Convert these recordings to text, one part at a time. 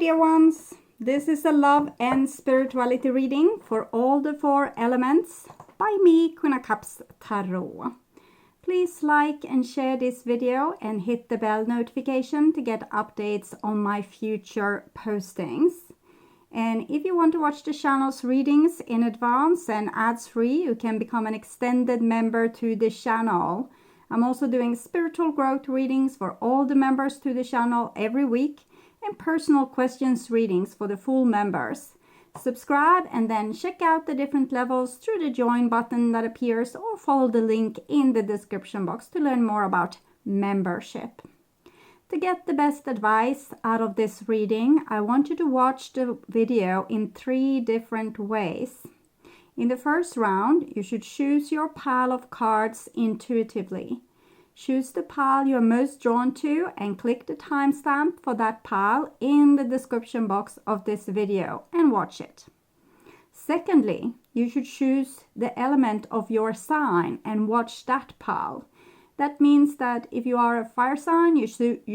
dear ones. This is a love and spirituality reading for all the 4 elements by me, Queen of Cups Tarot. Please like and share this video and hit the bell notification to get updates on my future postings. And if you want to watch the channel's readings in advance and ads-free, you can become an extended member to the channel. I'm also doing spiritual growth readings for all the members to the channel every week and personal questions readings for the full members. Subscribe and then check out the different levels through the join button that appears or follow the link in the description box to learn more about membership. To get the best advice out of this reading, I want you to watch the video in 3 different ways. In the first round, you should choose your pile of cards intuitively. Choose the pile you're most drawn to and click the timestamp for that pile in the description box of this video and watch it. Secondly, you should choose the element of your sign and watch that pile. That means that if you are a fire sign, you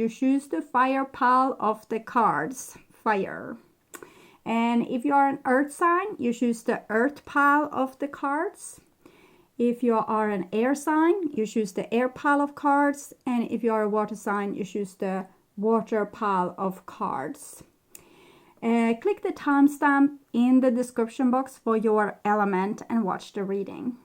choose the fire pile of the cards, fire. And if you are an earth sign, you choose the earth pile of the cards. If you are an air sign, you choose the air pile of cards. And if you are a water sign, you choose the water pile of cards. Click the timestamp in the description box for your element and watch the reading.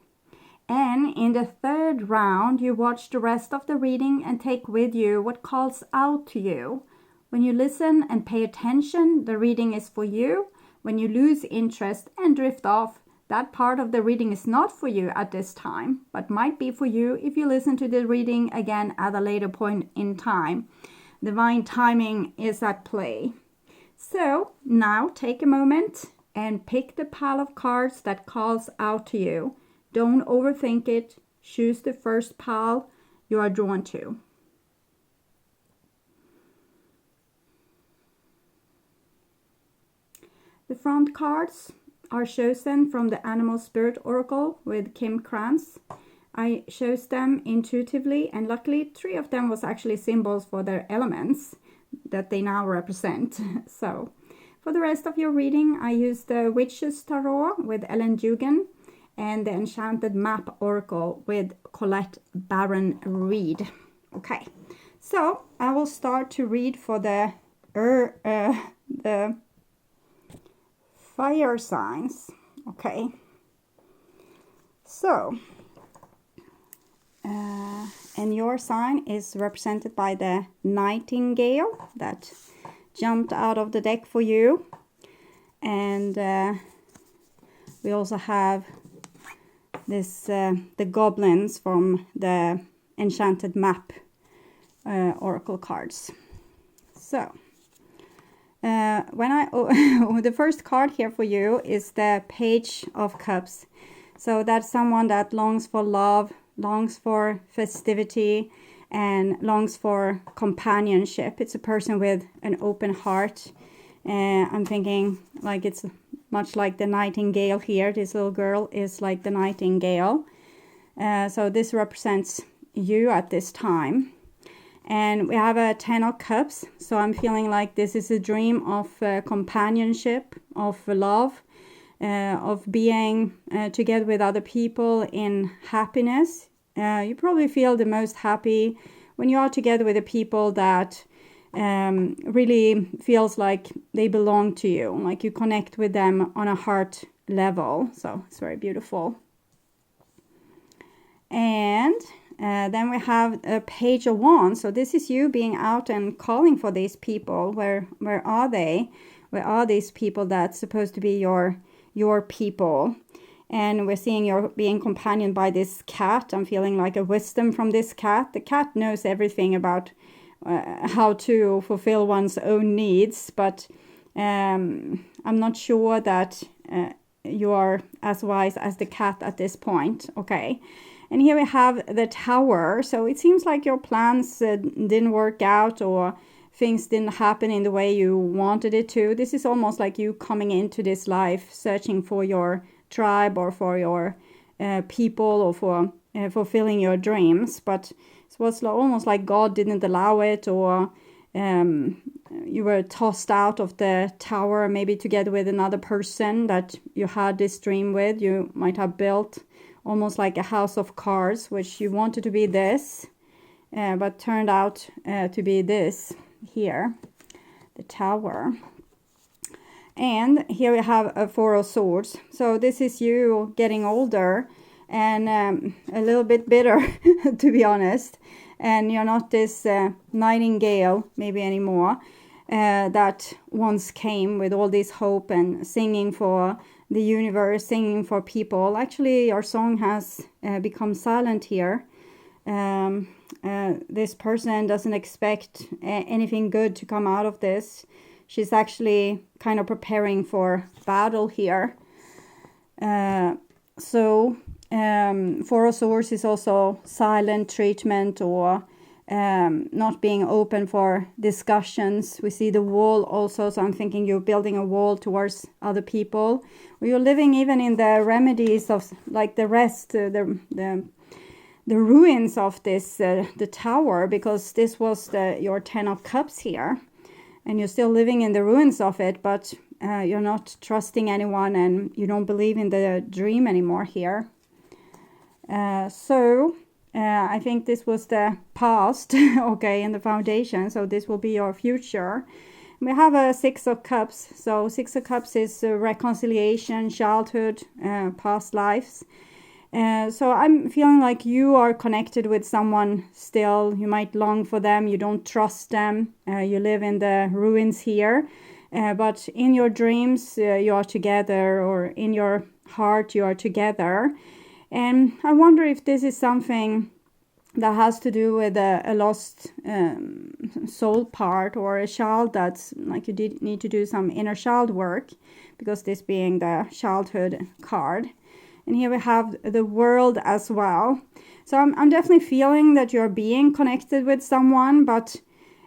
And in the third round, you watch the rest of the reading and take with you what calls out to you. When you listen and pay attention, the reading is for you. When you lose interest and drift off, that part of the reading is not for you at this time, but might be for you if you listen to the reading again at a later point in time. Divine timing is at play. So now take a moment and pick the pile of cards that calls out to you. Don't overthink it. Choose the first pile you are drawn to. The front cards are chosen from the Animal Spirit Oracle with Kim Krantz. I chose them intuitively, and luckily 3 of them was actually symbols for their elements that they now represent. So for the rest of your reading, I used the Witches Tarot with Ellen Dugan and the Enchanted Map Oracle with Colette Baron Reed. Okay, so I will start to read for the fire signs. Okay, so and your sign is represented by the nightingale that jumped out of the deck for you, and we also have this the goblins from the Enchanted Map oracle cards. So the first card here for you is the Page of Cups. So that's someone that longs for love, longs for festivity, and longs for companionship. It's a person with an open heart. I'm thinking like it's much like the nightingale here. This little girl is like the nightingale. So this represents you at this time. And we have a 10 of Cups. So I'm feeling like this is a dream of companionship, of love, of being together with other people in happiness. You probably feel the most happy when you are together with the people that really feels like they belong to you, like you connect with them on a heart level. So it's very beautiful. And then we have a Page of Wands. So this is you being out and calling for these people. Where are they? Where are these people that's supposed to be your people? And we're seeing you're being companioned by this cat. I'm feeling like a wisdom from this cat. The cat knows everything about how to fulfill one's own needs, but I'm not sure that you are as wise as the cat at this point. Okay. And here we have the Tower. So it seems like your plans didn't work out, or things didn't happen in the way you wanted it to. This is almost like you coming into this life searching for your tribe or for your people, or for fulfilling your dreams. But it was almost like God didn't allow it, or you were tossed out of the tower, maybe together with another person that you had this dream with. You might have built almost like a house of cards, which you wanted to be this, but turned out to be this here, the tower. And here we have a Four of Swords. So this is you getting older and a little bit bitter, to be honest. And you're not this nightingale maybe anymore that once came with all this hope and singing for the universe, singing for people. Actually, your song has become silent here. This person doesn't expect anything good to come out of this. She's actually kind of preparing for battle here. Four of Swords is also silent treatment or not being open for discussions. We see the wall also, so I'm thinking you're building a wall towards other people. Or you're living even in the remedies of like the rest, the ruins of this, the tower, because this was your 10 of Cups here. And you're still living in the ruins of it, but you're not trusting anyone and you don't believe in the dream anymore here. I think this was the past, okay, in the foundation. So this will be your future. We have a Six of Cups. So Six of Cups is reconciliation, childhood, past lives. So I'm feeling like you are connected with someone still. You might long for them. You don't trust them. You live in the ruins here. But in your dreams, you are together, or in your heart, you are together. And I wonder if this is something that has to do with a lost soul part, or a child that's like you did need to do some inner child work, because this being the childhood card. And here we have the World as well. So I'm definitely feeling that you're being connected with someone, but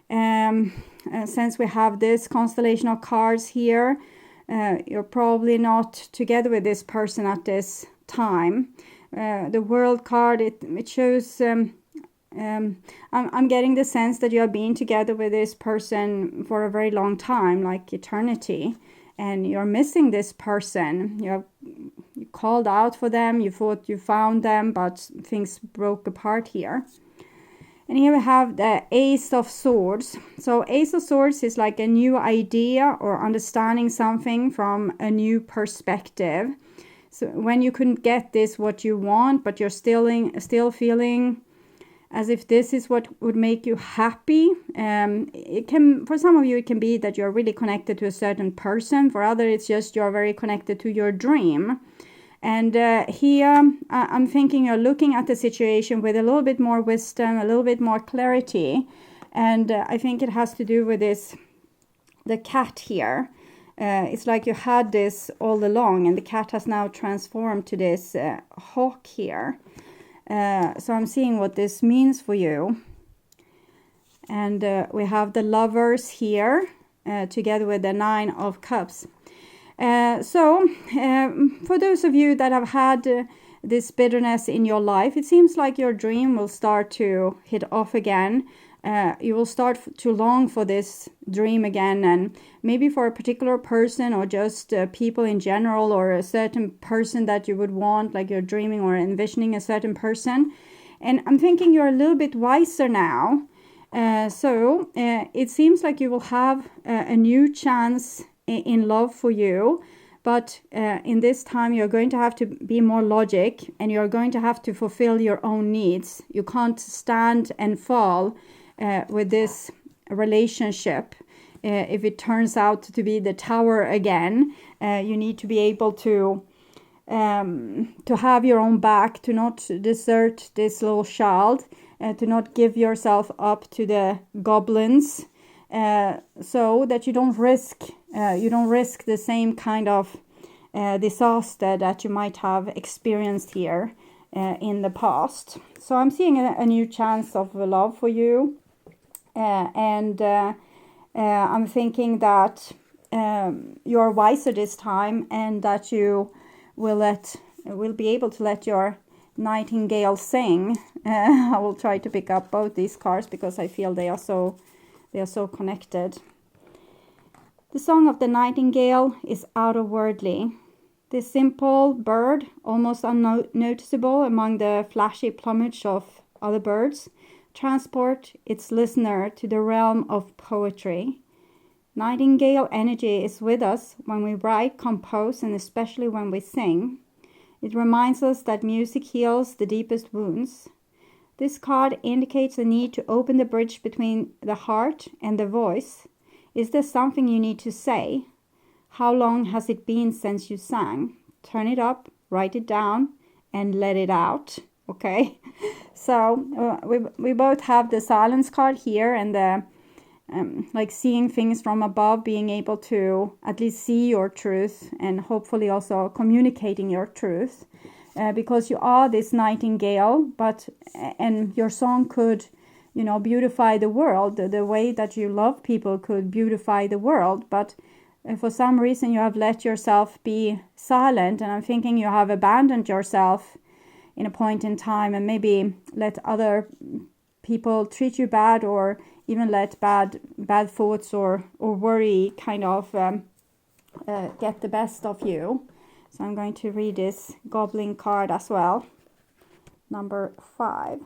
since we have this constellation of cards here, you're probably not together with this person at this time. The World card, it shows, I'm getting the sense that you're being together with this person for a very long time, like eternity, and you're missing this person. You called out for them, you thought you found them, but things broke apart here. And here we have the Ace of Swords. So Ace of Swords is like a new idea or understanding something from a new perspective. So when you couldn't get this what you want, but you're still feeling as if this is what would make you happy. It can, for some of you, it can be that you're really connected to a certain person. For others, it's just you're very connected to your dream. And here, I'm thinking you're looking at the situation with a little bit more wisdom, a little bit more clarity. And I think it has to do with this, the cat here. It's like you had this all along, and the cat has now transformed to this hawk here. So I'm seeing what this means for you. And we have the Lovers here, together with the Nine of Cups. For those of you that have had this bitterness in your life, it seems like your dream will start to hit off again. You will start to long for this dream again, and maybe for a particular person, or just people in general, or a certain person that you would want, like you're dreaming or envisioning a certain person. And I'm thinking you're a little bit wiser now. It seems like you will have a new chance in love for you. But in this time, you're going to have to be more logic, and you're going to have to fulfill your own needs. You can't stand and fall with this relationship. If it turns out to be the Tower again, you need to be able to have your own back, to not desert this little child, to not give yourself up to the goblins, so that you don't risk the same kind of disaster that you might have experienced here in the past. So I'm seeing a new chance of love for you. I'm thinking that you're wiser this time, and that you will be able to let your nightingale sing. I will try to pick up both these cards because I feel they are so connected. The song of the nightingale is out-of-worldly. This simple bird, almost unnoticeable among the flashy plumage of other birds, transport its listener to the realm of poetry. Nightingale energy is with us when we write, compose, and especially when we sing. It reminds us that music heals the deepest wounds. This card indicates the need to open the bridge between the heart and the voice. Is there something you need to say? How long has it been since you sang? Turn it up, write it down, and let it out. Okay, so we both have the silence card here and the like seeing things from above, being able to at least see your truth and hopefully also communicating your truth, because you are this nightingale, and your song could, beautify the world. The way that you love people could beautify the world, but for some reason you have let yourself be silent, and I'm thinking you have abandoned yourself in a point in time and maybe let other people treat you bad, or even let bad thoughts or worry kind of get the best of you. So I'm going to read this goblin card as well, number 5.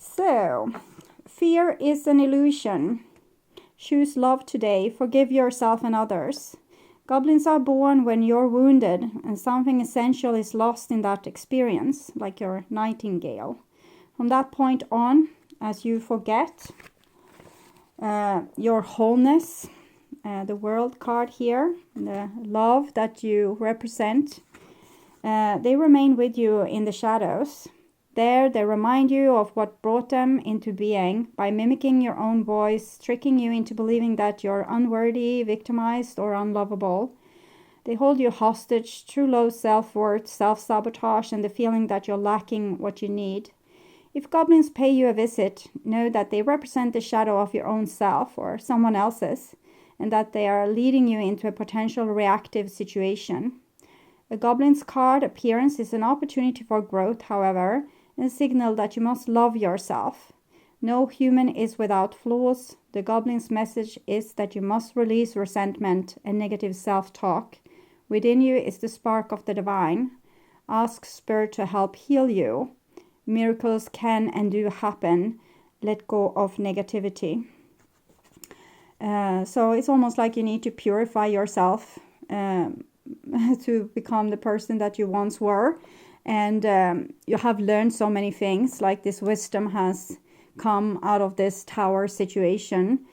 So, fear is an illusion. Choose love today. Forgive yourself and others. Goblins are born when you're wounded, and something essential is lost in that experience, like your nightingale. From that point on, as you forget your wholeness, the world card here, the love that you represent, they remain with you in the shadows. There, they remind you of what brought them into being by mimicking your own voice, tricking you into believing that you're unworthy, victimized, or unlovable. They hold you hostage through low self-worth, self-sabotage, and the feeling that you're lacking what you need. If goblins pay you a visit, know that they represent the shadow of your own self or someone else's, and that they are leading you into a potential reactive situation. A goblin's card appearance is an opportunity for growth, however, and a signal that you must love yourself. No human is without flaws. The goblin's message is that you must release resentment and negative self-talk. Within you is the spark of the divine. Ask Spirit to help heal you. Miracles can and do happen. Let go of negativity. So it's almost like you need to purify yourself to become the person that you once were. And you have learned so many things, like this wisdom has come out of this tower situation.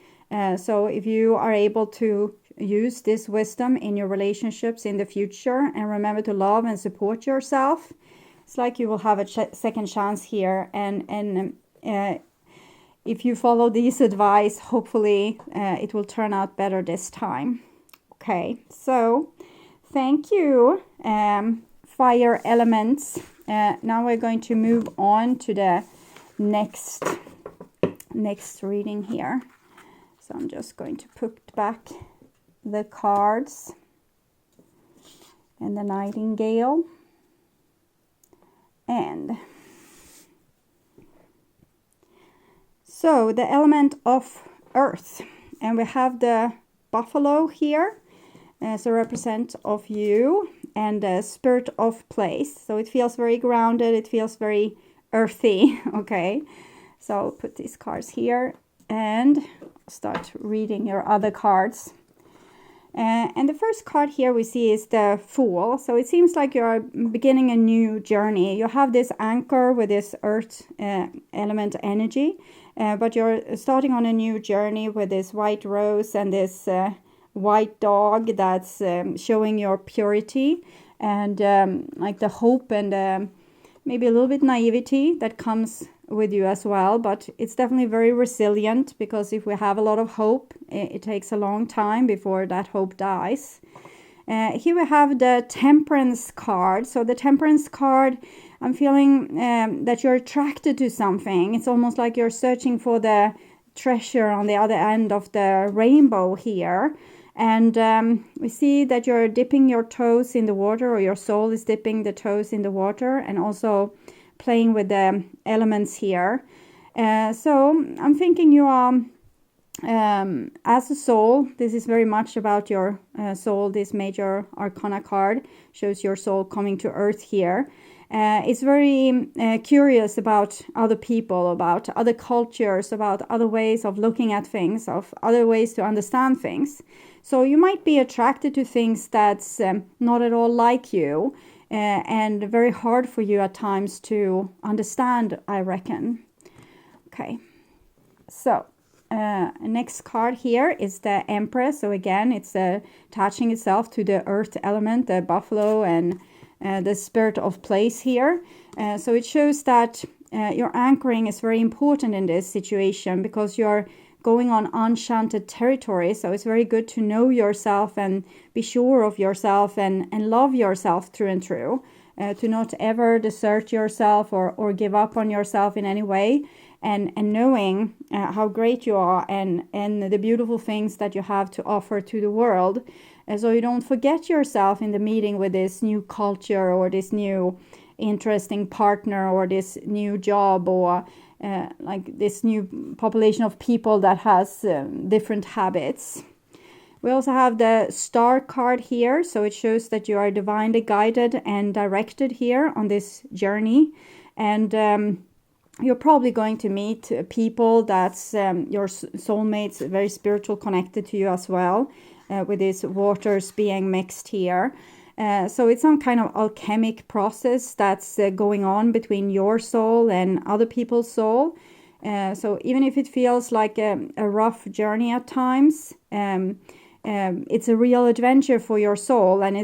So if you are able to use this wisdom in your relationships in the future and remember to love and support yourself, it's like you will have a second chance here. And if you follow this advice, hopefully it will turn out better this time. Okay, so thank you. Fire elements. Now we're going to move on to the next reading here. So I'm just going to put back the cards and the nightingale, and so the element of earth, and we have the buffalo here as a represent of you, and the spirit of place. So it feels very grounded, it feels very earthy. Okay, so I'll put these cards here and start reading your other cards. And the first card here we see is the Fool. So it seems like you're beginning a new journey. You have this anchor with this earth element energy, but you're starting on a new journey with this white rose and this white dog that's showing your purity and like the hope and maybe a little bit naivety that comes with you as well. But it's definitely very resilient, because if we have a lot of hope, it takes a long time before that hope dies. Here we have the Temperance card. So the Temperance card, I'm feeling that you're attracted to something. It's almost like you're searching for the treasure on the other end of the rainbow here. And we see that you're dipping your toes in the water, or your soul is dipping the toes in the water, and also playing with the elements here. So I'm thinking you are as a soul, this is very much about your soul. This major arcana card shows your soul coming to earth here. It's very curious about other people, about other cultures, about other ways of looking at things, of other ways to understand things. So you might be attracted to things that's not at all like you, and very hard for you at times to understand, I reckon. Okay, so next card here is the Empress. So again, it's attaching itself to the earth element, the buffalo, and the spirit of place here. So it shows that your anchoring is very important in this situation, because you're going on enchanted territory. So it's very good to know yourself and be sure of yourself and love yourself through and through. To not ever desert yourself or give up on yourself in any way. And knowing how great you are and the beautiful things that you have to offer to the world. So you don't forget yourself in the meeting with this new culture or this new interesting partner or this new job or like this new population of people that has different habits. We also have the Star card here, so it shows that you are divinely guided and directed here on this journey. And you're probably going to meet people that's your soulmates, very spiritual, connected to you as well, with these waters being mixed here. So it's some kind of alchemic process that's going on between your soul and other people's soul. So even if it feels like a rough journey at times, it's a real adventure for your soul, and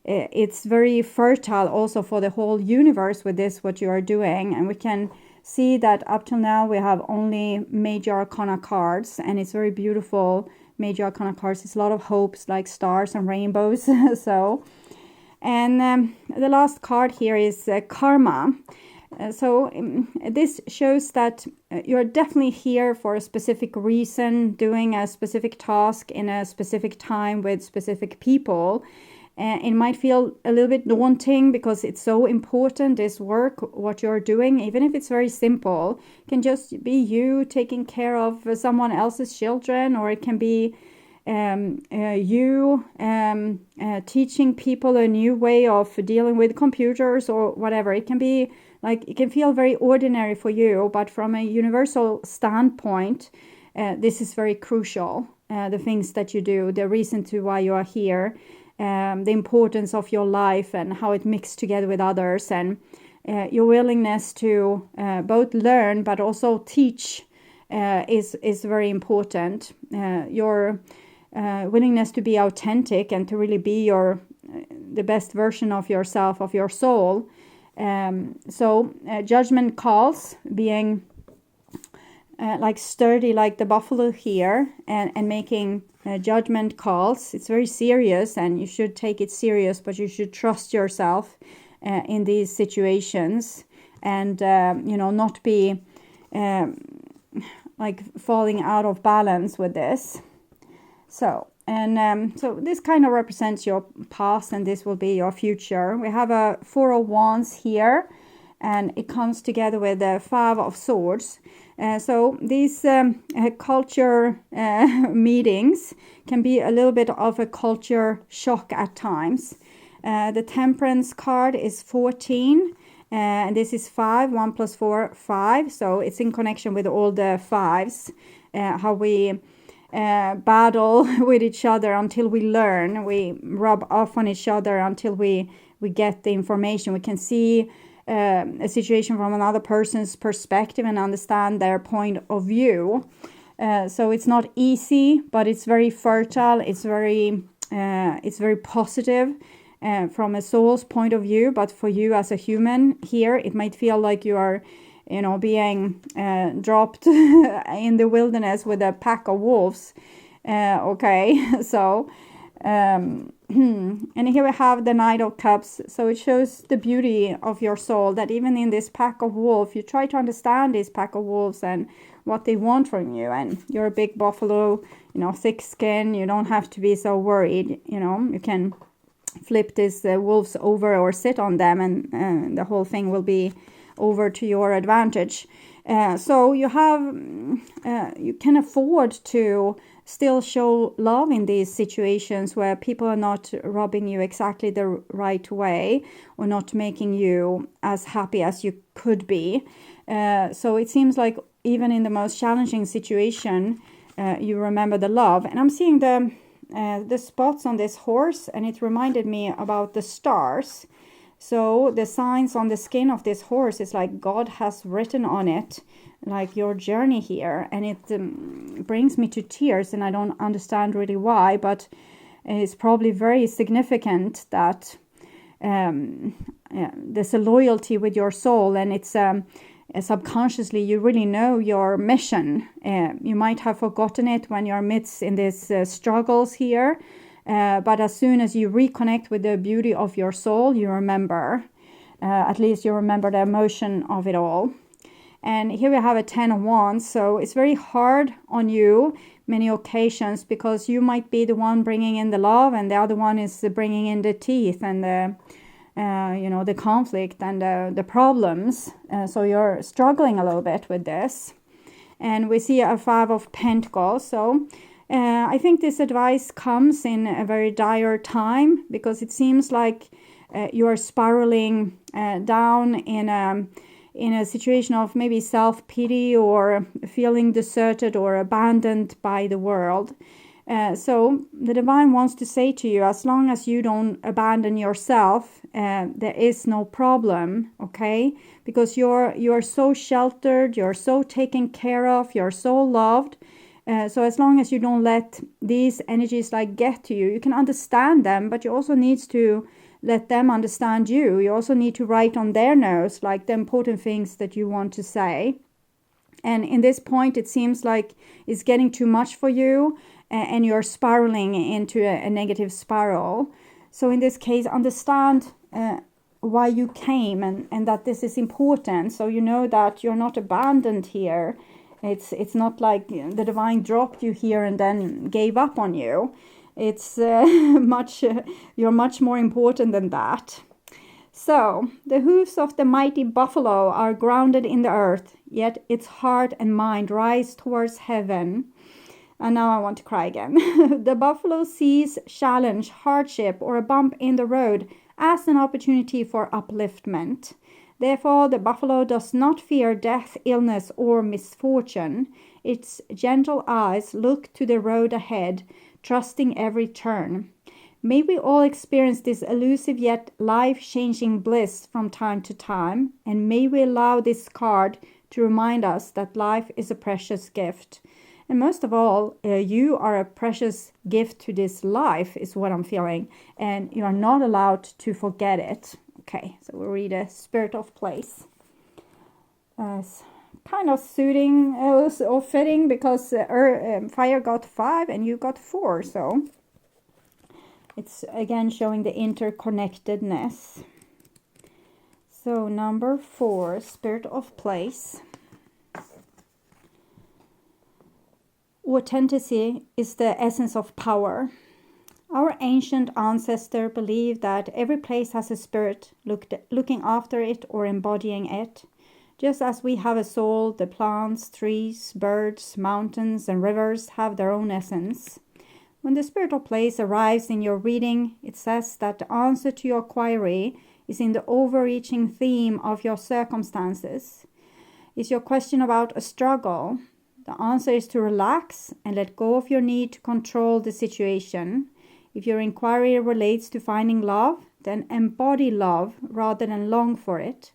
it's very fertile also for the whole universe with this, what you are doing. And we can see that up till now we have only major arcana cards, and it's very beautiful major arcana cards. It's a lot of hopes, like stars and rainbows. So, and the last card here is karma. So this shows that you're definitely here for a specific reason, doing a specific task in a specific time with specific people. It might feel a little bit daunting because it's so important, this work, what you're doing, even if it's very simple. It can just be you taking care of someone else's children, or it can be you teaching people a new way of dealing with computers or whatever. It can be like, it can feel very ordinary for you, but from a universal standpoint, this is very crucial. The things that you do, the reason to why you are here, the importance of your life and how it mixes together with others, and your willingness to both learn but also teach is very important. Your willingness to be authentic and to really be the best version of yourself, of your soul. So judgment calls, being like sturdy like the buffalo here, and making judgment calls. It's very serious, and you should take it serious, but you should trust yourself in these situations, and not be like falling out of balance with this. So so this kind of represents your past, and this will be your future. We have a Four of Wands here, and it comes together with the Five of Swords. So these culture meetings can be a little bit of a culture shock at times. The Temperance card is 14, and this is 5, 1 plus 4, 5. So it's in connection with all the fives, how we battle with each other until we learn. We rub off on each other until we get the information. We can see a situation from another person's perspective and understand their point of view. So it's not easy, but it's very fertile. It's very positive from a soul's point of view. But for you as a human here, it might feel like you are being dropped in the wilderness with a pack of wolves. Okay, so and here we have the Knight of Cups. So it shows the beauty of your soul, that even in this pack of wolves, you try to understand this pack of wolves and what they want from you. And you're a big buffalo, thick skin. You don't have to be so worried. You can flip these wolves over or sit on them, and the whole thing will be over to your advantage. So you have, you can afford to still show love in these situations where people are not rubbing you exactly the right way or not making you as happy as you could be. So it seems like even in the most challenging situation, you remember the love. And I'm seeing the spots on this horse, and it reminded me about the stars. So the signs on the skin of this horse is like God has written on it, like your journey here. And it brings me to tears, and I don't understand really why, but it's probably very significant that there's a loyalty with your soul, and it's subconsciously you really know your mission. You might have forgotten it when you're amidst in these struggles here, but as soon as you reconnect with the beauty of your soul, you remember, at least you remember the emotion of it all. And here we have a 10 of Wands, so it's very hard on you many occasions because you might be the one bringing in the love, and the other one is bringing in the teeth and the the conflict and the problems. So you're struggling a little bit with this. And we see a 5 of Pentacles. So I think this advice comes in a very dire time, because it seems like you are spiraling down in a situation of maybe self-pity or feeling deserted or abandoned by the world. So the divine wants to say to you, as long as you don't abandon yourself, there is no problem, okay? Because you're so sheltered, you're so taken care of, you're so loved. So as long as you don't let these energies like get to you, you can understand them, but you also need to let them understand you. You also need to write on their notes like the important things that you want to say. And in this point, it seems like it's getting too much for you, and you're spiraling into a negative spiral. So in this case, understand why you came, and that this is important. So you know that you're not abandoned here. It's not like the divine dropped you here and then gave up on you. It's you're much more important than that. So, the hooves of the mighty buffalo are grounded in the earth, yet its heart and mind rise towards heaven. And now I want to cry again. The buffalo sees challenge, hardship, or a bump in the road as an opportunity for upliftment. Therefore, the buffalo does not fear death, illness, or misfortune. Its gentle eyes look to the road ahead, trusting every turn. May we all experience this elusive yet life-changing bliss from time to time, and may we allow this card to remind us that life is a precious gift. And most of all, you are a precious gift to this life, is what I'm feeling, and you are not allowed to forget it. Okay, so we'll read a Spirit of Place. It's kind of suiting or fitting, because fire got 5 and you got 4, so it's again showing the interconnectedness. So number 4, Spirit of Place. Authenticity is the essence of power. Our ancient ancestor believed that every place has a spirit looking after it or embodying it. Just as we have a soul, the plants, trees, birds, mountains, and rivers have their own essence. When the Spirit of Place arrives in your reading, it says that the answer to your query is in the overreaching theme of your circumstances. Is your question about a struggle? The answer is to relax and let go of your need to control the situation. If your inquiry relates to finding love, then embody love rather than long for it.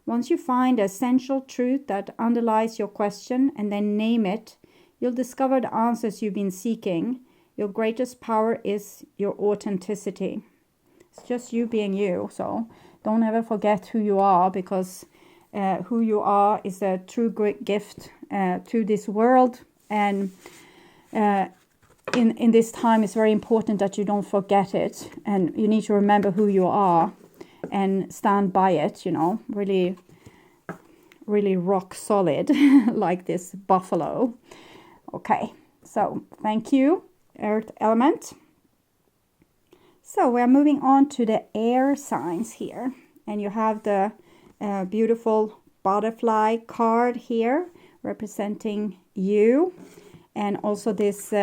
Once you find the essential truth that underlies your question and then name it, you'll discover the answers you've been seeking. Your greatest power is your authenticity. It's just you being you, so don't ever forget who you are, because who you are is a true great gift to this world. And in this time, it's very important that you don't forget it, and you need to remember who you are and stand by it, really, really rock solid, like this buffalo. Okay, so thank you, Earth element. So we're moving on to the air signs here, and you have the beautiful butterfly card here representing you, and also this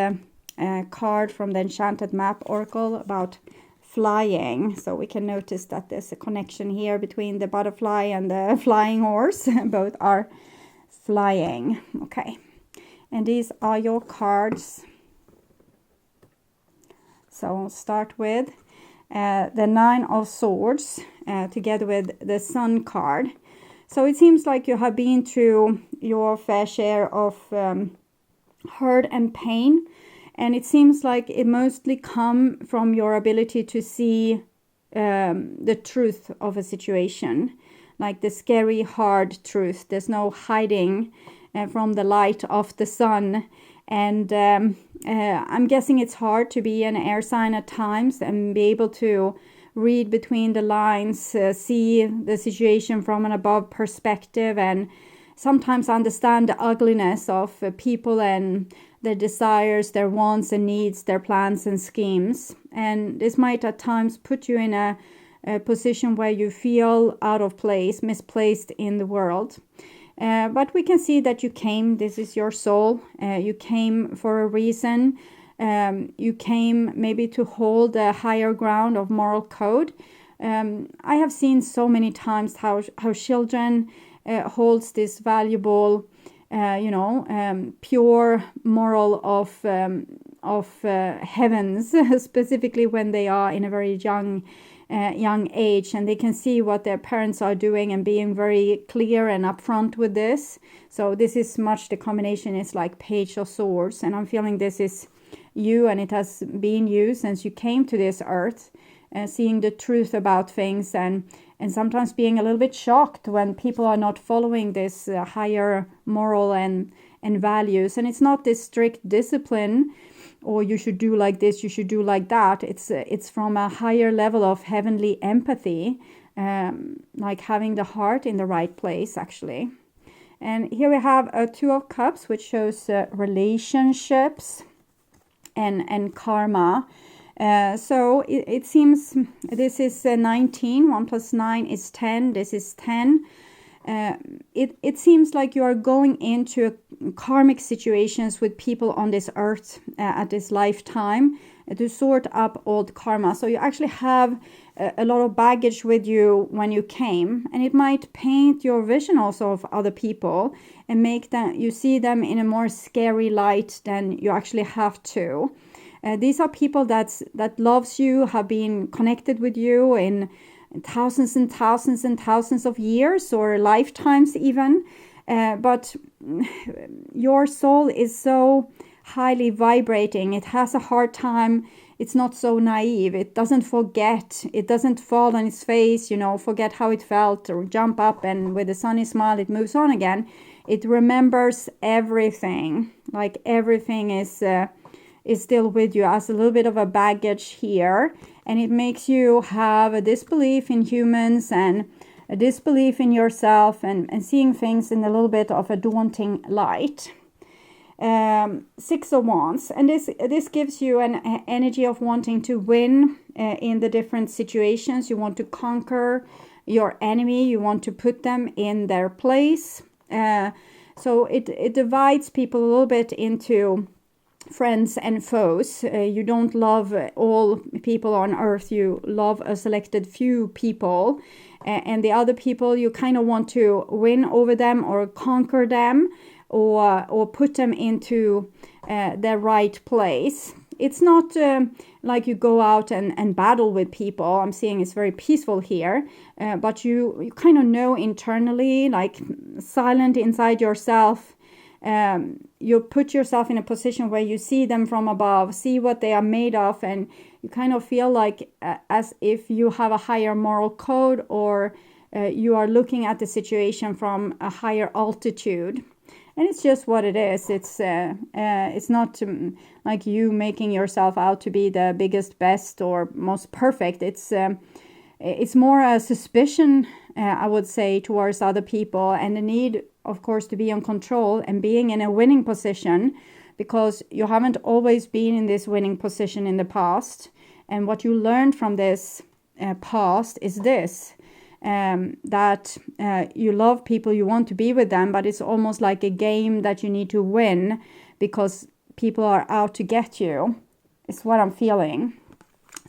card from the Enchanted Map Oracle about flying. So we can notice that there's a connection here between the butterfly and the flying horse. Both are flying. Okay, and these are your cards. So I'll start with the Nine of Swords together with the Sun card. So it seems like you have been through your fair share of hurt and pain, and it seems like it mostly come from your ability to see the truth of a situation, like the scary, hard truth. There's no hiding from the light of the sun. And I'm guessing it's hard to be an air sign at times and be able to read between the lines, see the situation from an above perspective, and sometimes understand the ugliness of people and their desires, their wants and needs, their plans and schemes. And this might at times put you in a position where you feel out of place, misplaced in the world. But we can see that you came, this is your soul, you came for a reason. You came maybe to hold a higher ground of moral code. I have seen so many times how children holds this valuable, pure moral of heavens, specifically when they are in a very young age, and they can see what their parents are doing and being very clear and upfront with this. So this is much the combination. It's like Page of Swords, and I'm feeling this is you, and it has been you since you came to this earth, seeing the truth about things, and sometimes being a little bit shocked when people are not following this higher moral and values. And it's not this strict discipline, or you should do like this, you should do like that. It's from a higher level of heavenly empathy, like having the heart in the right place, actually. And here we have a Two of Cups, which shows relationships and karma. So it seems this is 19, 1 plus 9 is 10, this is 10. It seems like you are going into karmic situations with people on this earth at this lifetime to sort up old karma. So you actually have a lot of baggage with you when you came, and it might paint your vision also of other people and make them, you see them in a more scary light than you actually have to. These are people that loves you, have been connected with you in thousands and thousands and thousands of years or lifetimes even. But your soul is so highly vibrating. It has a hard time. It's not so naive. It doesn't forget. It doesn't fall on its face, forget how it felt, or jump up and with a sunny smile it moves on again. It remembers everything. Like everything is still with you as a little bit of a baggage here, and it makes you have a disbelief in humans and a disbelief in yourself, and seeing things in a little bit of a daunting light. 6 of Wands, and this gives you an energy of wanting to win in the different situations. You want to conquer your enemy, you want to put them in their place. So it divides people a little bit into friends and foes. You don't love all people on earth. You love a selected few people, and the other people you kind of want to win over them or conquer them, or put them into their right place. It's not like you go out and battle with people. I'm seeing it's very peaceful here, but you kind of know internally, like silent inside yourself. You put yourself in a position where you see them from above, see what they are made of, and you kind of feel like as if you have a higher moral code, or you are looking at the situation from a higher altitude. And it's just what it is. It's not like you making yourself out to be the biggest, best, or most perfect. It's more a suspicion, I would say, towards other people, and the need, of course, to be in control and being in a winning position, because you haven't always been in this winning position in the past. And what you learned from this past is this. that you love people, you want to be with them, but it's almost like a game that you need to win because people are out to get you. It's what I'm feeling.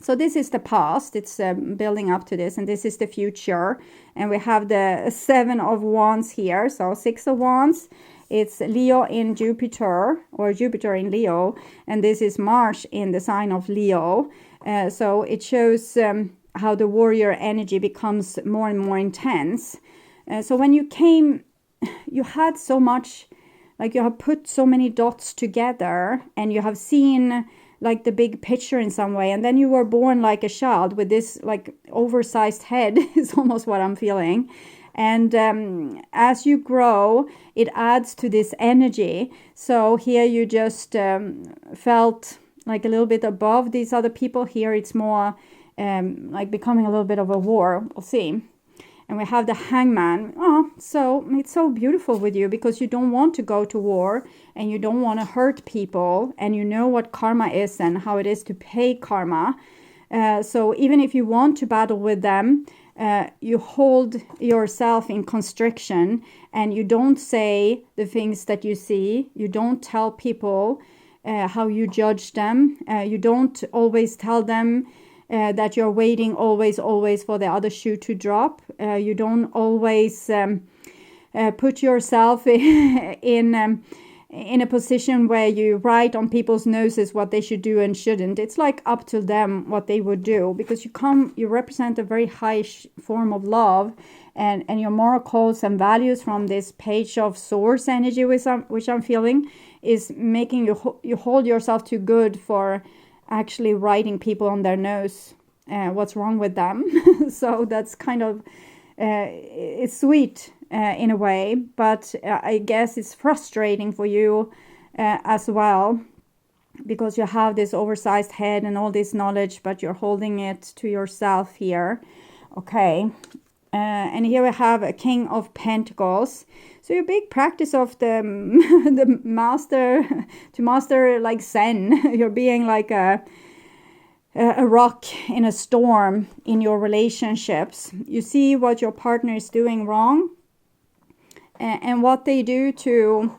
So this is the past, it's building up to this, and this is the future. And we have the 7 of Wands here, so 6 of Wands. It's Leo in Jupiter, or Jupiter in Leo, and this is Mars in the sign of Leo. So it shows how the warrior energy becomes more and more intense. So when you came, you had so much, like you have put so many dots together, and you have seen like the big picture in some way, and then you were born like a child with this like oversized head is almost what I'm feeling. And as you grow, it adds to this energy. So here you just felt like a little bit above these other people. Here it's more like becoming a little bit of a war. We'll see. And we have the Hangman. Oh, so it's so beautiful with you because you don't want to go to war and you don't want to hurt people, and you know what karma is and how it is to pay karma. So even if you want to battle with them, you hold yourself in constriction and you don't say the things that you see. You don't tell people how you judge them. You don't always tell them that you're waiting always for the other shoe to drop. You don't always put yourself in a position where you write on people's noses what they should do and shouldn't. It's like up to them what they would do, because you represent a very high form of love, and your moral codes and values from this Page of Swords energy, which I'm feeling, is making you hold yourself too good for actually writing people on their nose what's wrong with them. So that's kind of it's sweet in a way, but I guess it's frustrating for you as well, because you have this oversized head and all this knowledge, but you're holding it to yourself here. Okay, and here we have a King of Pentacles. So your big practice of the master to master like Zen. You're being like a rock in a storm in your relationships. You see what your partner is doing wrong, and what they do to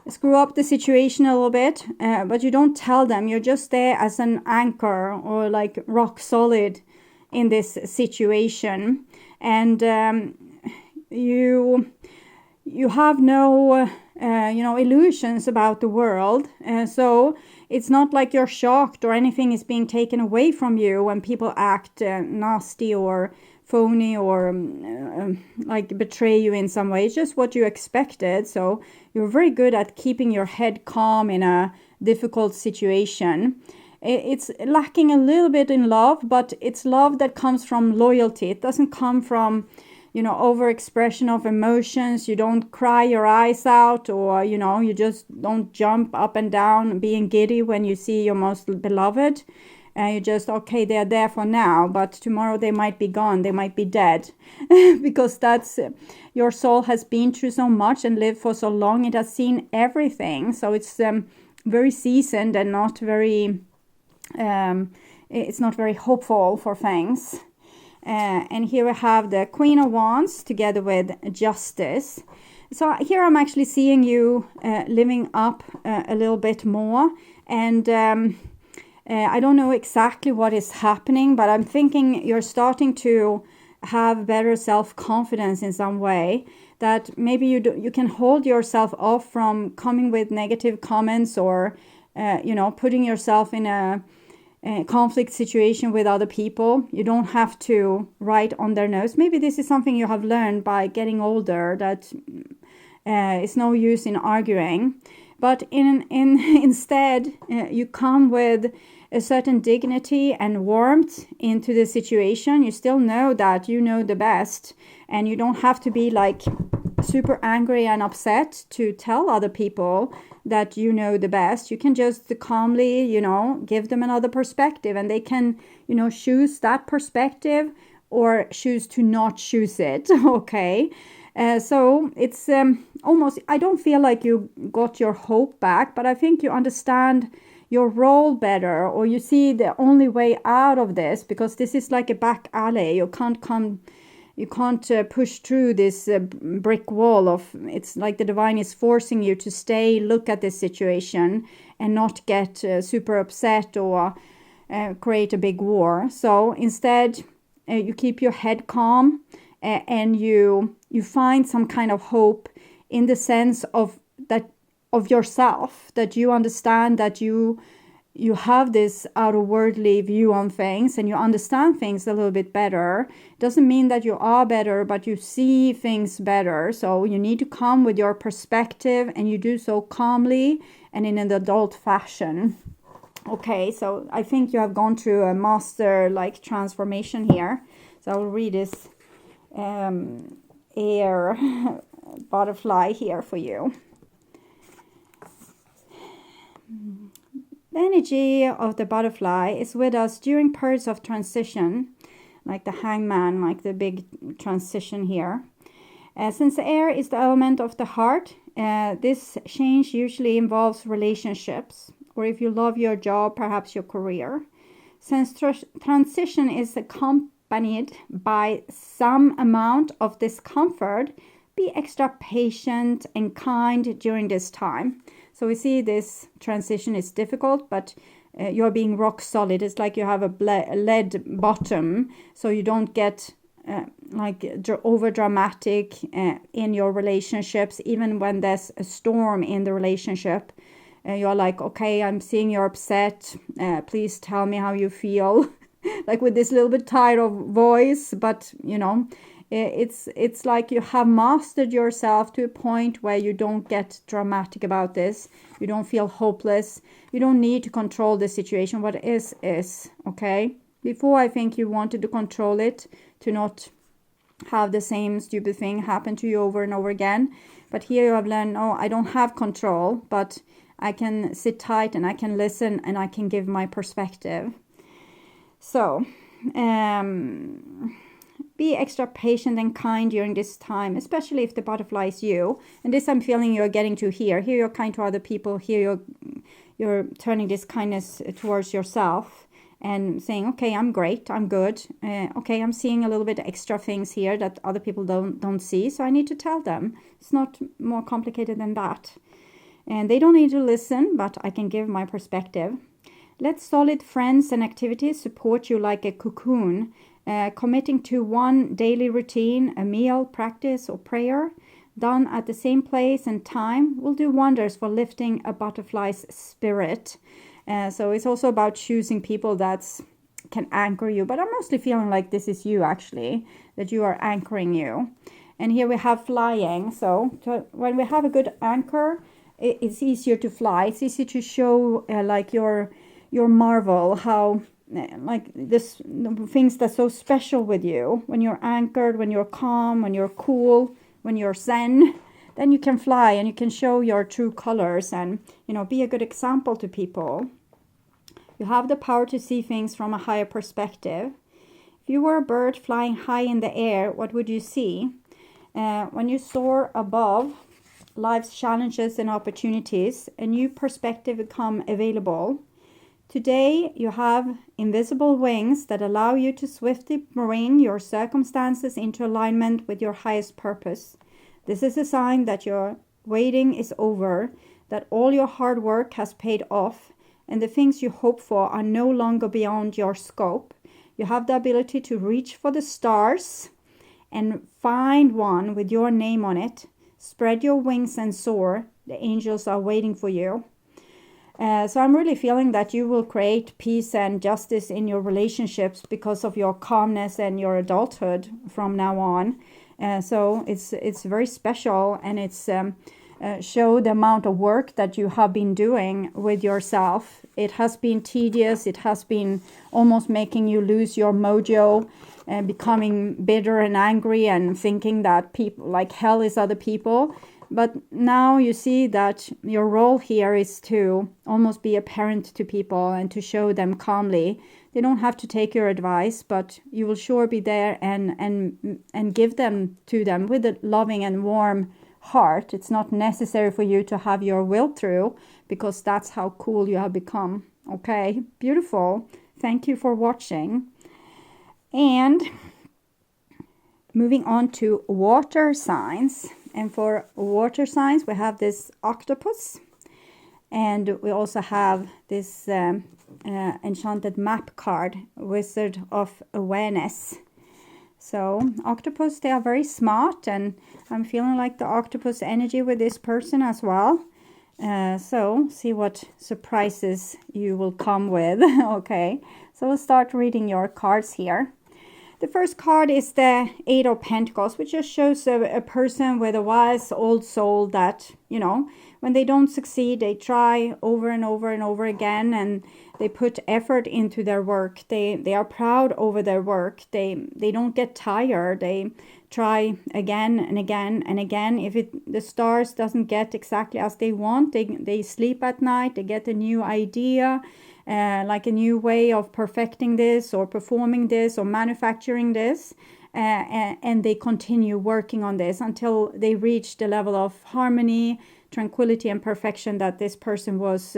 screw up the situation a little bit, but you don't tell them. You're just there as an anchor or like rock solid in this situation, and you have no illusions about the world, so it's not like you're shocked or anything is being taken away from you when people act nasty or phony or like betray you in some way. It's just what you expected. So you're very good at keeping your head calm in a difficult situation. It's lacking a little bit in love, but it's love that comes from loyalty. It doesn't come from overexpression of emotions. You don't cry your eyes out, or you just don't jump up and down being giddy when you see your most beloved. You just, okay, they're there for now, but tomorrow they might be gone, they might be dead. Because that's your soul has been through so much and lived for so long, it has seen everything. So it's very seasoned and not very it's not very hopeful for things. And here we have the Queen of Wands together with Justice. So here I'm actually seeing you living up a little bit more. And I don't know exactly what is happening, but I'm thinking you're starting to have better self-confidence in some way. That maybe you can hold yourself off from coming with negative comments or, putting yourself in a conflict situation with other people. You don't have to write on their nose. Maybe this is something you have learned by getting older, that it's no use in arguing. But instead, you come with a certain dignity and warmth into the situation. You still know that you know the best, and you don't have to be like super angry and upset to tell other people that you know the best. You can just calmly, give them another perspective, and they can, choose that perspective or choose to not choose it. Okay. So it's almost, I don't feel like you got your hope back, but I think you understand your role better, or you see the only way out of this, because this is like a back alley. You can't push through this brick wall of, it's like the divine is forcing you to stay, look at this situation and not get super upset or create a big war. So instead, you keep your head calm, and you find some kind of hope in the sense of that, of yourself, that you understand that you have this outer-worldly view on things, and you understand things a little bit better. Doesn't mean that you are better, but you see things better. So you need to come with your perspective, and you do so calmly and in an adult fashion. Okay, so I think you have gone through a master-like transformation here. So I'll read this air butterfly here for you. The energy of the butterfly is with us during periods of transition, like the hangman, like the big transition here. Since air is the element of the heart, this change usually involves relationships, or if you love your job, perhaps your career. Since transition is accompanied by some amount of discomfort, be extra patient and kind during this time. So we see this transition is difficult, but you're being rock solid. It's like you have a lead bottom, so you don't get like over dramatic in your relationships. Even when there's a storm in the relationship, you're like, okay, I'm seeing you're upset. Please tell me how you feel. Like with this little bit tired of voice, but you know, it's like you have mastered yourself to a point where you don't get dramatic about this. You don't feel hopeless. You don't need to control the situation. What is, okay? Before, I think you wanted to control it, to not have the same stupid thing happen to you over and over again. But here you have learned, no, I don't have control, but I can sit tight and I can listen and I can give my perspective. So, be extra patient and kind during this time, especially if the butterfly is you. And this I'm feeling you're getting to here. Here you're kind to other people. Here you're turning this kindness towards yourself and saying, okay, I'm great, I'm good. Okay, I'm seeing a little bit extra things here that other people don't see, so I need to tell them. It's not more complicated than that. And they don't need to listen, but I can give my perspective. Let solid friends and activities support you like a cocoon. Committing to one daily routine, a meal, practice, or prayer done at the same place and time will do wonders for lifting a butterfly's spirit. So it's also about choosing people that can anchor you. But I'm mostly feeling like this is you, actually, that you are anchoring you. And here we have flying. So when we have a good anchor, it's easier to fly. It's easy to show like your marvel, how like this things that's so special with you. When you're anchored, when you're calm, when you're cool, when you're zen, then you can fly and you can show your true colors and, you know, be a good example to people. You have the power to see things from a higher perspective. If you were a bird flying high in the air, what would you see? When you soar above life's challenges and opportunities, a new perspective become available. Today, you have invisible wings that allow you to swiftly bring your circumstances into alignment with your highest purpose. This is a sign that your waiting is over, that all your hard work has paid off, and the things you hope for are no longer beyond your scope. You have the ability to reach for the stars and find one with your name on it. Spread your wings and soar. The angels are waiting for you. So I'm really feeling that you will create peace and justice in your relationships because of your calmness and your adulthood from now on. So it's very special, and it's show the amount of work that you have been doing with yourself. It has been tedious. It has been almost making you lose your mojo and becoming bitter and angry and thinking that people like hell is other people. But now you see that your role here is to almost be a parent to people and to show them calmly. They don't have to take your advice, but you will sure be there and give them to them with a loving and warm heart. It's not necessary for you to have your will through, because that's how cool you have become. Okay, beautiful. Thank you for watching. And moving on to water signs. And for water signs, we have this octopus. And we also have this enchanted map card, Wizard of Awareness. So octopus, they are very smart, and I'm feeling like the octopus energy with this person as well. So see what surprises you will come with. Okay, so we'll start reading your cards here. The first card is the Eight of Pentacles, which just shows a person with a wise old soul that, you know, when they don't succeed, they try over and over and over again, and they put effort into their work. They are proud over their work. They don't get tired. They try again and again and again. If the stars doesn't get exactly as they want, they sleep at night. They get a new idea, like a new way of perfecting this or performing this or manufacturing this. And they continue working on this until they reach the level of harmony, tranquility, and perfection that this person was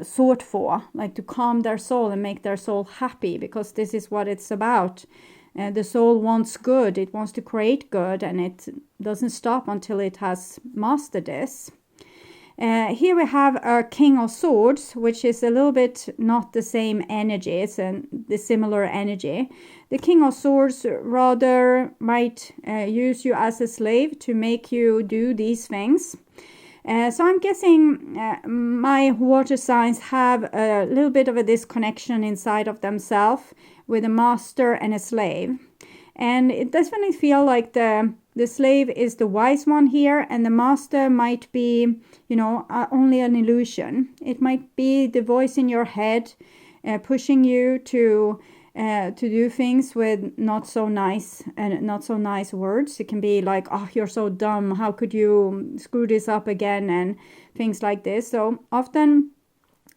sought for, like to calm their soul and make their soul happy, because this is what it's about. The soul wants good, it wants to create good, and it doesn't stop until it has mastered this. Here we have a King of Swords, which is a little bit not the same energy, it's the similar energy. The King of Swords rather might use you as a slave to make you do these things. So I'm guessing my water signs have a little bit of a disconnection inside of themselves with a master and a slave. And it definitely feel like the slave is the wise one here, and the master might be, you know, only an illusion. It might be the voice in your head pushing you to do things with not so nice words. It can be like, oh, you're so dumb, how could you screw this up again, and things like this. So often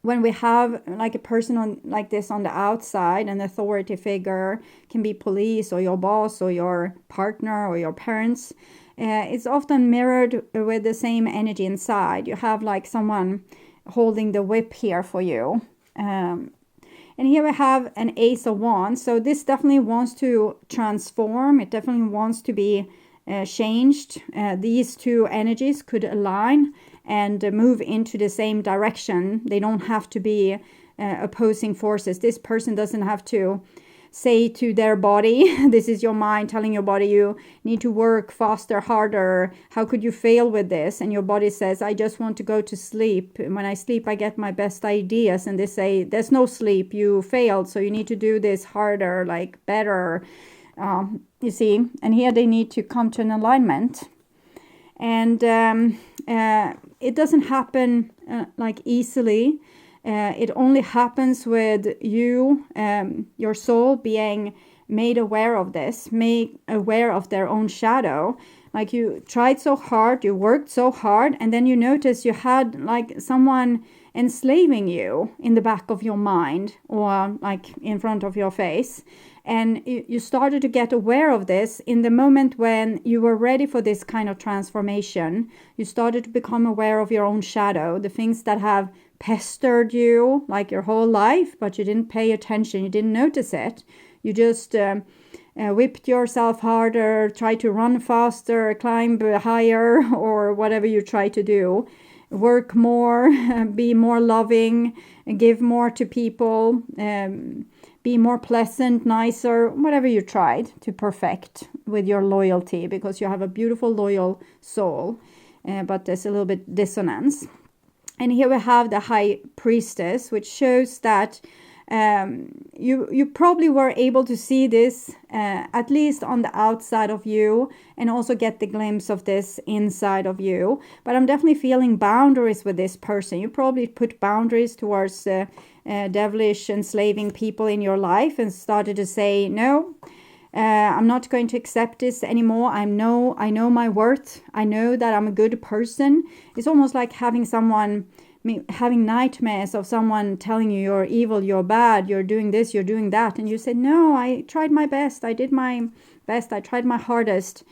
when we have like a person like this on the outside, an authority figure, can be police or your boss or your partner or your parents, it's often mirrored with the same energy inside. You have like someone holding the whip here for you. And here we have an Ace of Wands. So this definitely wants to transform. It definitely wants to be changed. These two energies could align and move into the same direction. They don't have to be opposing forces. This person doesn't have to say to their body, this is your mind telling your body you need to work faster, harder. How could you fail with this? And your body says, I just want to go to sleep. When I sleep, I get my best ideas. And they say, there's no sleep. You failed. So you need to do this harder, like better. You see, and here they need to come to an alignment. And it doesn't happen like easily. It only happens with you, your soul being made aware of this, made aware of their own shadow. Like you tried so hard, you worked so hard, and then you notice you had like someone enslaving you in the back of your mind or like in front of your face. And you started to get aware of this in the moment when you were ready for this kind of transformation. You started to become aware of your own shadow, the things that have pestered you like your whole life, but you didn't pay attention, you didn't notice it. You just whipped yourself harder, tried to run faster, climb higher, or whatever you try to do. Work more, be more loving, give more to people, be more pleasant, nicer, whatever you tried to perfect with your loyalty, because you have a beautiful, loyal soul, but there's a little bit dissonance. And here we have the High Priestess, which shows that you probably were able to see this at least on the outside of you, and also get the glimpse of this inside of you. But I'm definitely feeling boundaries with this person. You probably put boundaries towards devilish, enslaving people in your life, and started to say, no, I'm not going to accept this anymore. I know my worth. I know that I'm a good person. It's almost like having nightmares of someone telling you you're evil, you're bad, you're doing this, you're doing that. And you say, no, I tried my best. I did my best. I tried my hardest.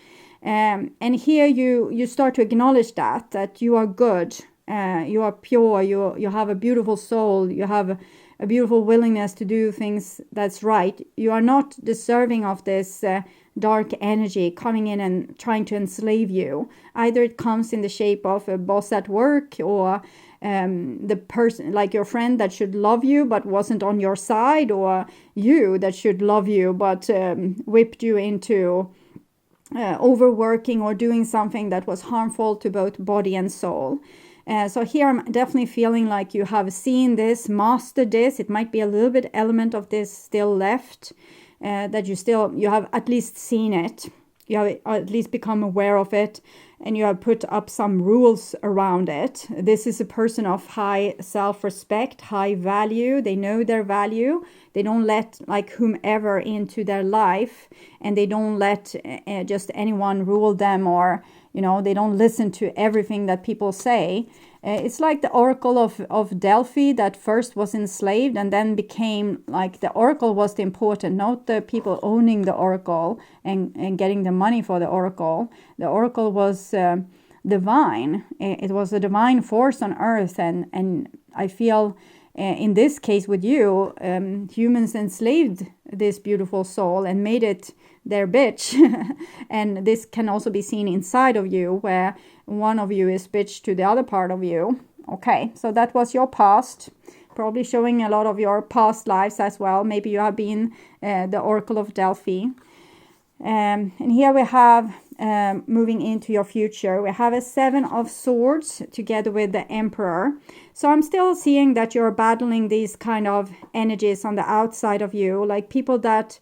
And here you start to acknowledge that you are good. you are pure, you have a beautiful soul, you have a beautiful willingness to do things that's right, you are not deserving of this dark energy coming in and trying to enslave you. Either it comes in the shape of a boss at work, or the person, like your friend that should love you but wasn't on your side, or you that should love you but whipped you into overworking or doing something that was harmful to both body and soul. So here I'm definitely feeling like you have seen this, mastered this. It might be a little bit element of this still left, that you have at least seen it. You have at least become aware of it, and you have put up some rules around it. This is a person of high self-respect, high value. They know their value. They don't let like whomever into their life, and they don't let just anyone rule them, or they don't listen to everything that people say. It's like the Oracle of Delphi that first was enslaved and then became like the Oracle was the important, not the people owning the Oracle and getting the money for the Oracle. The Oracle was divine. It was a divine force on earth, and I feel in this case with you, humans enslaved this beautiful soul and made it their bitch. And this can also be seen inside of you, where one of you is bitch to the other part of you. Okay, so that was your past, probably showing a lot of your past lives as well. Maybe you have been the Oracle of Delphi. And here we have, moving into your future, we have a 7 of Swords together with the Emperor. So I'm still seeing that you're battling these kind of energies on the outside of you, like people that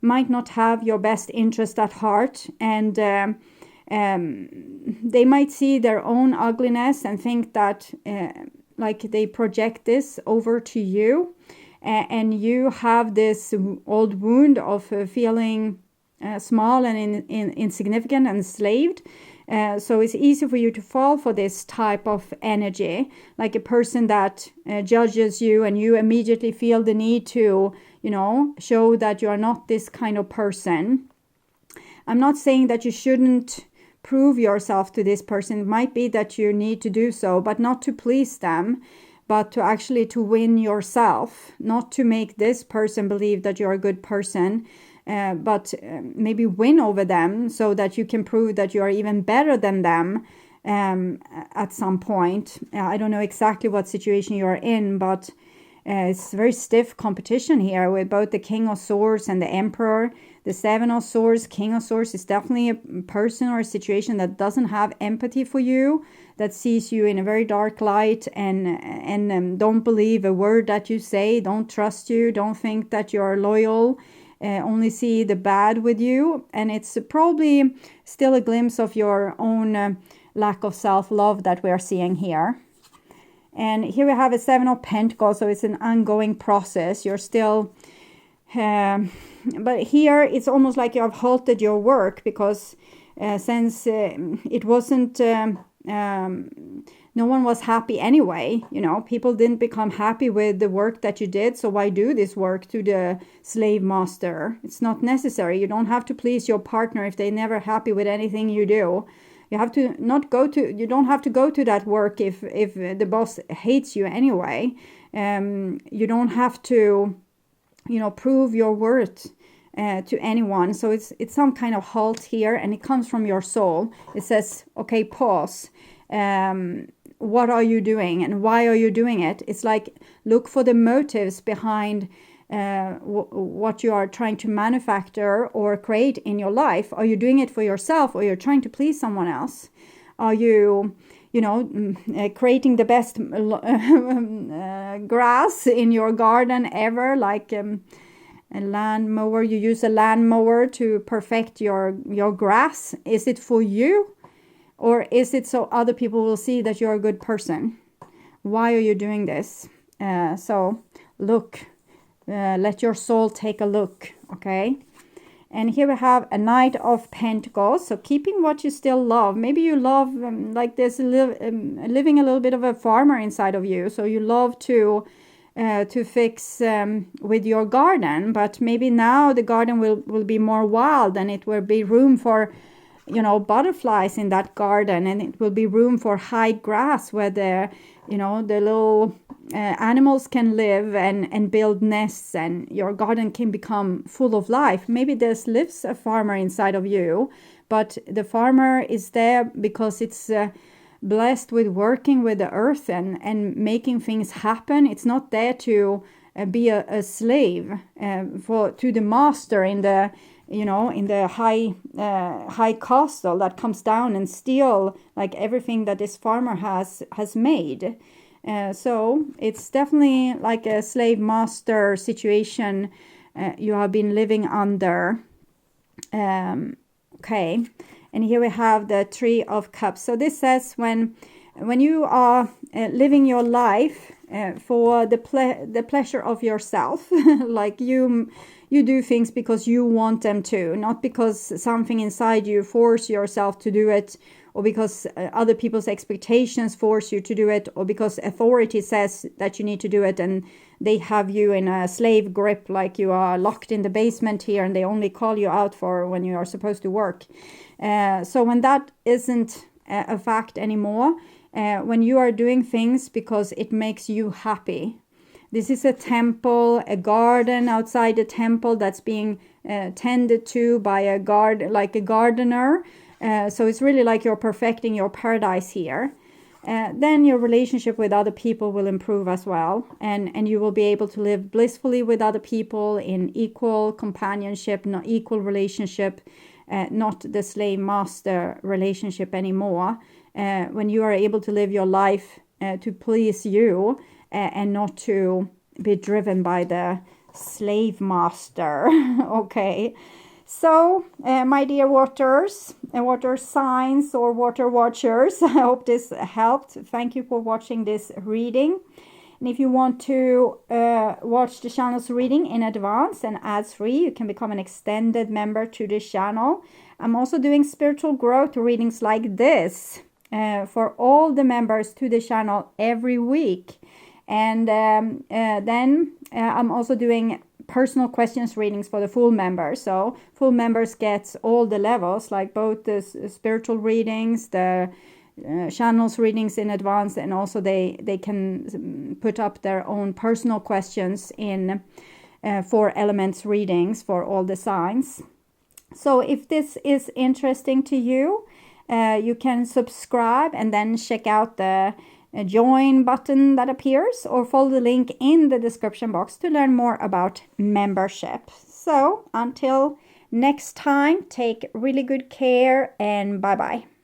might not have your best interest at heart, and they might see their own ugliness and think that like they project this over to you, and you have this old wound of feeling small and insignificant and enslaved. So it's easy for you to fall for this type of energy, like a person that judges you, and you immediately feel the need to show that you are not this kind of person. I'm not saying that you shouldn't prove yourself to this person. It might be that you need to do so, but not to please them, but to actually to win yourself, not to make this person believe that you're a good person, but maybe win over them so that you can prove that you are even better than them at some point. I don't know exactly what situation you are in, but it's very stiff competition here with both the King of Swords and the Emperor. The 7 of Swords, King of Swords, is definitely a person or a situation that doesn't have empathy for you, that sees you in a very dark light, and don't believe a word that you say, don't trust you, don't think that you're loyal, only see the bad with you. And it's probably still a glimpse of your own lack of self-love that we're seeing here. And here we have a 7 of Pentacles, so it's an ongoing process. You're still, but here it's almost like you have halted your work, because since it wasn't, no one was happy anyway. People didn't become happy with the work that you did, so why do this work to the slave master? It's not necessary. You don't have to please your partner if they're never happy with anything you do. You have to you don't have to go to that work if the boss hates you anyway. You don't have to, prove your worth to anyone. So it's some kind of halt here, and it comes from your soul. It says, okay, pause. What are you doing, and why are you doing it? It's like, look for the motives behind what you are trying to manufacture or create in your life. Are you doing it for yourself, or you're trying to please someone else? Are you creating the best grass in your garden ever, like a land mower? You use a land mower to perfect your grass. Is it for you, or is it so other people will see that you're a good person? Why are you doing this? So look. Let your soul take a look, okay? And here we have a Knight of Pentacles. So keeping what you still love. Maybe you love, like there's living a little bit of a farmer inside of you. So you love to fix with your garden. But maybe now the garden will be more wild, and it will be room for butterflies in that garden, and it will be room for high grass where the little animals can live and build nests, and your garden can become full of life. Maybe there's lives a farmer inside of you, but the farmer is there because it's blessed with working with the earth and making things happen. It's not there to be a slave to the master in the high castle that comes down and steal like everything that this farmer has made. So it's definitely like a slave master situation you have been living under. Okay, and here we have the Three of Cups. So this says when you are living your life for the pleasure of yourself, like you do things because you want them to, not because something inside you force yourself to do it, or because other people's expectations force you to do it, or because authority says that you need to do it and they have you in a slave grip, like you are locked in the basement here and they only call you out for when you are supposed to work. So when that isn't a fact anymore, when you are doing things because it makes you happy. This is a temple, a garden outside the temple that's being tended to by a gardener. So it's really like you're perfecting your paradise here. Then your relationship with other people will improve as well. And you will be able to live blissfully with other people in equal companionship, not equal relationship, not the slave-master relationship anymore. When you are able to live your life to please you and not to be driven by the slave master. Okay. So, my dear water signs or water watchers, I hope this helped. Thank you for watching this reading. And if you want to watch the channel's reading in advance and ads-free, you can become an extended member to the channel. I'm also doing spiritual growth readings like this for all the members to the channel every week. And then I'm also doing personal questions readings for the full members. So full members get all the levels, like both the spiritual readings, the channels readings in advance, and also they can put up their own personal questions in 4 elements readings for all the signs. So if this is interesting to you, you can subscribe and then check out the join button that appears, or follow the link in the description box to learn more about membership. So until next time, take really good care and bye bye.